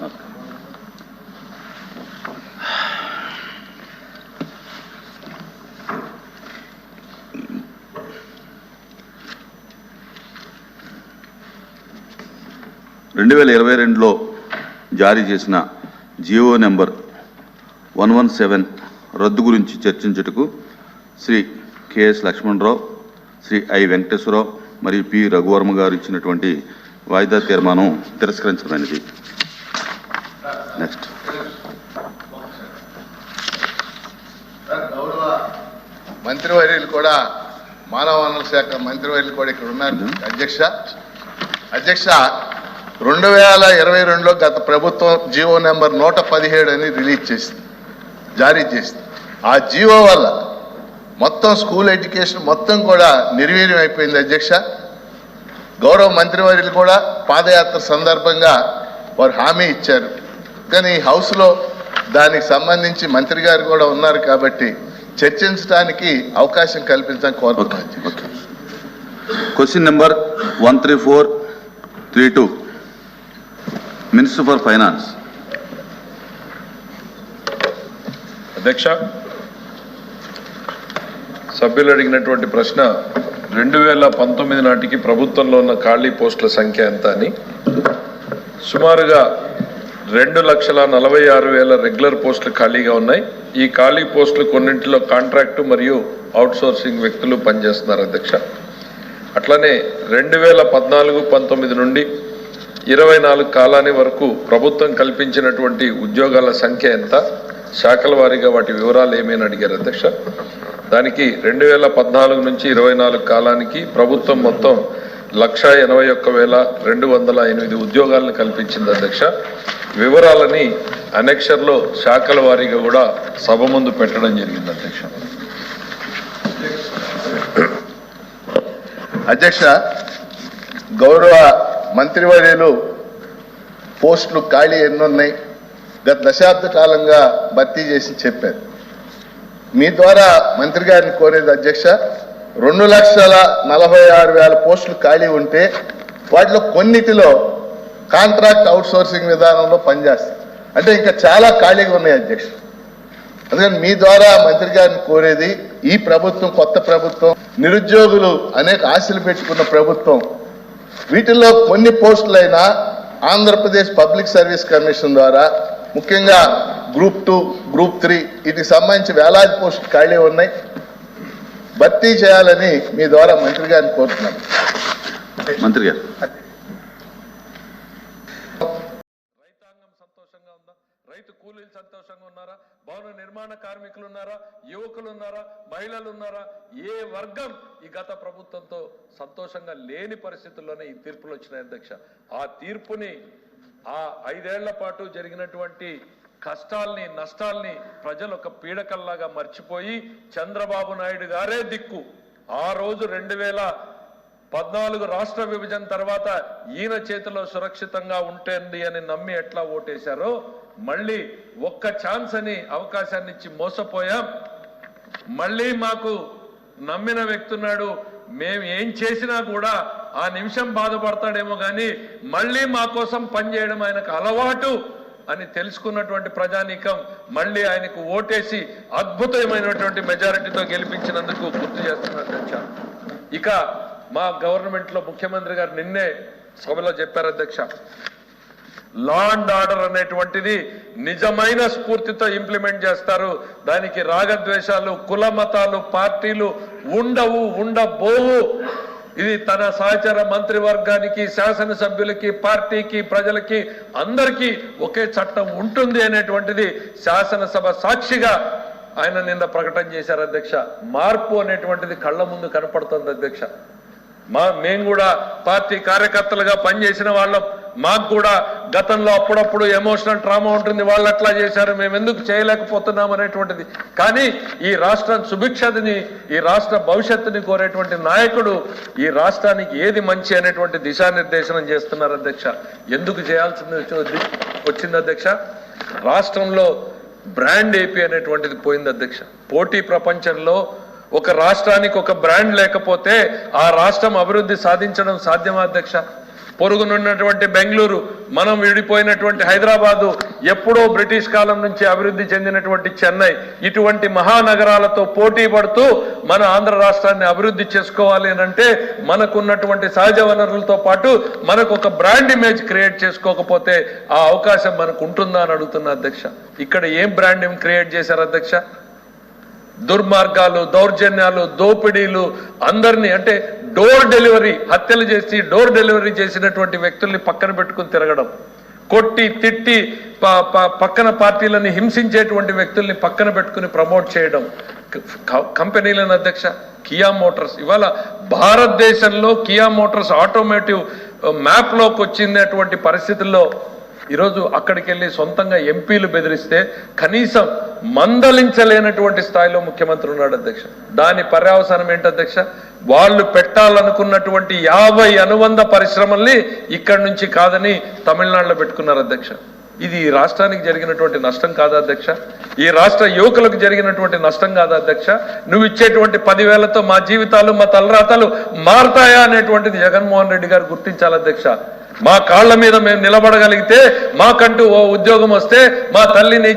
2022లో జారీ చేసిన జియో నెంబర్ 117 రద్దు గురించి చర్చించుటకు శ్రీ కెఎస్ లక్ష్మణరావు, శ్రీ ఐ వెంకటేశ్వరరావు మరియు పి రఘువర్మ గారు ఇచ్చినటువంటి వాయిదా తీర్మానం తిరస్కరించమైనది. నెక్స్ట్ మంత్రివర్యులు కూడా మానవ వనరుల శాఖ మంత్రివర్యులు కూడా ఇక్కడ ఉన్నారు. అధ్యక్ష 2022లో గత ప్రభుత్వం జియో నెంబర్ 117 అని జారీ చేసింది. ఆ జియో వల్ల మొత్తం స్కూల్ ఎడ్యుకేషన్ మొత్తం కూడా నిర్వీర్యం అయిపోయింది. అధ్యక్ష, గౌరవ మంత్రివర్యులు కూడా పాదయాత్ర సందర్భంగా వారు హామీ ఇచ్చారు. కానీ హౌస్లో దానికి సంబంధించి మంత్రి గారు కూడా ఉన్నారు కాబట్టి చర్చించడానికి అవకాశం కల్పించడానికి కోరుతున్నాను. Question number 13432 minister for finance. అధ్యక్ష, సభ్యులు అడిగినటువంటి ప్రశ్న 2019 నాటికి ప్రభుత్వంలో ఉన్న ఖాళీ పోస్టుల సంఖ్య ఎంత అని. సుమారుగా 2,46,000 రెగ్యులర్ పోస్టులు ఖాళీగా ఉన్నాయి. ఈ ఖాళీ పోస్టులు కొన్నింటిలో కాంట్రాక్టు మరియు అవుట్సోర్సింగ్ వ్యక్తులు పనిచేస్తున్నారు. అధ్యక్ష, అట్లనే 2014-19 నుండి 24 కాలాని వరకు ప్రభుత్వం కల్పించినటువంటి ఉద్యోగాల సంఖ్య ఎంత, శాఖల వారీగా వాటి వివరాలు ఏమేమి అడిగారు. అధ్యక్ష, దానికి 2014 నుంచి 24 కాలానికి ప్రభుత్వం మొత్తం 181,208 ఉద్యోగాలను కల్పించింది. అధ్యక్ష, వివరాలని అనెక్షర్లో శాఖల వారీగా కూడా సభ ముందు పెట్టడం జరిగింది. అధ్యక్ష, గౌరవ మంత్రివర్యులు పోస్టులు ఖాళీ ఎన్నున్నాయి, గత దశాబ్ద కాలంగా భర్తీ చేసి చెప్పారు. మీ ద్వారా మంత్రి గారిని కోరేది అధ్యక్ష, 2,46,000 పోస్టులు ఖాళీ ఉంటే వాటిలో కొన్నిటిలో కాంట్రాక్ట్ అవుట్సోర్సింగ్ విధానంలో పనిచేస్తారు. అంటే ఇంకా చాలా ఖాళీగా ఉన్నాయి అధ్యక్ష. అందుకని మీ ద్వారా మంత్రి గారిని కోరేది, ఈ ప్రభుత్వం కొత్త ప్రభుత్వం, నిరుద్యోగులు అనేక ఆశలు పెట్టుకున్న ప్రభుత్వం, వీటిల్లో కొన్ని పోస్టులైనా ఆంధ్రప్రదేశ్ పబ్లిక్ సర్వీస్ కమిషన్ ద్వారా ముఖ్యంగా గ్రూప్ 2, గ్రూప్ 3 వీటికి సంబంధించి వేలాది పోస్టులు ఖాళీ ఉన్నాయి, భర్తీ చేయాలని మీ ద్వారా మంత్రి గారిని కోరుతున్నాను. మంత్రి గారు, రైతాంగం సంతోషంగా ఉందా? రైతు కూలీలు సంతోషంగా ఉన్నారా? భవన నిర్మాణ కార్మికులు ఉన్నారా? యువకులు ఉన్నారా? మహిళలు ఉన్నారా? ఏ వర్గం ఈ గత ప్రభుత్వంతో సంతోషంగా లేని పరిస్థితుల్లోనే ఈ తీర్పులు వచ్చినాయి. అధ్యక్ష, ఆ తీర్పుని, ఆ 5 ఏళ్ల పాటు జరిగినటువంటి కష్టాల్ని, నష్టాల్ని ప్రజలు ఒక పీడకల్లాగా మర్చిపోయి చంద్రబాబు నాయుడు గారే దిక్కు. ఆ రోజు 2014 రాష్ట్ర విభజన తర్వాత ఈయన చేతిలో సురక్షితంగా ఉంటుంది అని నమ్మి ఎట్లా ఓటేశారో, మళ్ళీ ఒక్క ఛాన్స్ అని అవకాశాన్ని ఇచ్చి మోసపోయాం. మళ్ళీ మాకు నమ్మిన వ్యక్తి ఉన్నాడు, మేము ఏం చేసినా కూడా ఆ నిమిషం బాధపడతాడేమో కానీ మళ్ళీ మా కోసం పనిచేయడం ఆయనకు అలవాటు అని తెలుసుకున్నటువంటి ప్రజానీకం మళ్ళీ ఆయనకు ఓటేసి అద్భుతమైనటువంటి మెజారిటీతో గెలిపించినందుకు గుర్తు చేస్తున్నారు. అధ్యక్ష, ఇక మా గవర్నమెంట్ లో ముఖ్యమంత్రి గారు నిన్నే సభలో చెప్పారు. అధ్యక్ష, లా అండ్ ఆర్డర్ అనేటువంటిది నిజమైన స్ఫూర్తితో ఇంప్లిమెంట్ చేస్తారు. దానికి రాగద్వేషాలు, కుల మతాలు, పార్టీలు ఉండవు, ఉండబోవు. ఇది తన సహచర మంత్రివర్గానికి, శాసనసభ్యులకి, పార్టీకి, ప్రజలకి అందరికీ ఒకే చట్టం ఉంటుంది అనేటువంటిది శాసనసభ సాక్షిగా ఆయన నిన్న ప్రకటన చేశారు. అధ్యక్ష, మార్పు అనేటువంటిది కళ్ళ ముందు కనపడుతుంది. అధ్యక్ష, మేము కూడా పార్టీ కార్యకర్తలుగా పనిచేసిన వాళ్ళం, మాకు కూడా గతంలో అప్పుడప్పుడు ఎమోషనల్ ట్రామా ఉంటుంది, వాళ్ళు అట్లా చేశారు, మేము ఎందుకు చేయలేకపోతున్నాం అనేటువంటిది. కానీ ఈ రాష్ట్రం సుభిక్షతని, ఈ రాష్ట్ర భవిష్యత్తుని కోరేటువంటి నాయకుడు ఈ రాష్ట్రానికి ఏది మంచి అనేటువంటి దిశానిర్దేశనం చేస్తున్నారు. అధ్యక్ష, ఎందుకు చేయాల్సింది వచ్చింది అధ్యక్ష? రాష్ట్రంలో బ్రాండ్ ఏపీ అనేటువంటిది పోయింది. అధ్యక్ష, పోటీ ప్రపంచంలో ఒక రాష్ట్రానికి ఒక బ్రాండ్ లేకపోతే ఆ రాష్ట్రం అభివృద్ధి సాధించడం సాధ్యమా? అధ్యక్ష, పొరుగునున్నటువంటి బెంగళూరు, మనం విడిపోయినటువంటి హైదరాబాదు, ఎప్పుడో బ్రిటిష్ కాలం నుంచి అభివృద్ధి చెందినటువంటి చెన్నై, ఇటువంటి మహానగరాలతో పోటీ పడుతూ మన ఆంధ్ర రాష్ట్రాన్ని అభివృద్ధి చేసుకోవాలి అని అంటే మనకున్నటువంటి సహజ వనరులతో పాటు మనకు ఒక బ్రాండ్ ఇమేజ్ క్రియేట్ చేసుకోకపోతే ఆ అవకాశం మనకు ఉంటుందా అని అడుగుతున్నా అధ్యక్ష. ఇక్కడ ఏం బ్రాండ్ క్రియేట్ చేశారు అధ్యక్ష? దుర్మార్గాలు, దౌర్జన్యాలు, దోపిడీలు, అందరినీ అంటే డోర్ డెలివరీ, హత్యలు చేసి డోర్ డెలివరీ చేసినటువంటి వ్యక్తుల్ని పక్కన పెట్టుకుని తిరగడం, కొట్టి తిట్టి పక్కన పార్టీలని హింసించేటువంటి వ్యక్తుల్ని పక్కన పెట్టుకుని ప్రమోట్ చేయడం, కంపెనీలను అధ్యక్ష. కియా మోటార్స్ ఇవాళ భారతదేశంలో కియా మోటార్స్ ఆటోమేటివ్ మ్యాప్లోకి వచ్చినటువంటి పరిస్థితుల్లో ఈరోజు అక్కడికి వెళ్ళి సొంతంగా ఎంపీలు బెదిరిస్తే కనీసం మందలించలేనటువంటి స్థాయిలో ముఖ్యమంత్రి ఉన్నాడు అధ్యక్ష. దాని పర్యవసానం ఏంటి అధ్యక్ష? వాళ్ళు పెట్టాలనుకున్నటువంటి 50 అనుబంధ పరిశ్రమల్ని ఇక్కడి నుంచి కాదని తమిళనాడులో పెట్టుకున్నారు అధ్యక్ష. ఇది ఈ రాష్ట్రానికి జరిగినటువంటి నష్టం కాదా అధ్యక్ష? ఈ రాష్ట్ర యువకులకు జరిగినటువంటి నష్టం కాదా అధ్యక్ష? నువ్వు ఇచ్చేటువంటి 10,000తో మా జీవితాలు, మా తలరాతలు మారుతాయా అనేటువంటిది జగన్మోహన్ రెడ్డి గారు గుర్తించాలి అధ్యక్ష. మా కాళ్ల మీద మేము నిలబడగలిగితే, మాకంటూ ఓ ఉద్యోగం వస్తే, మా తల్లిని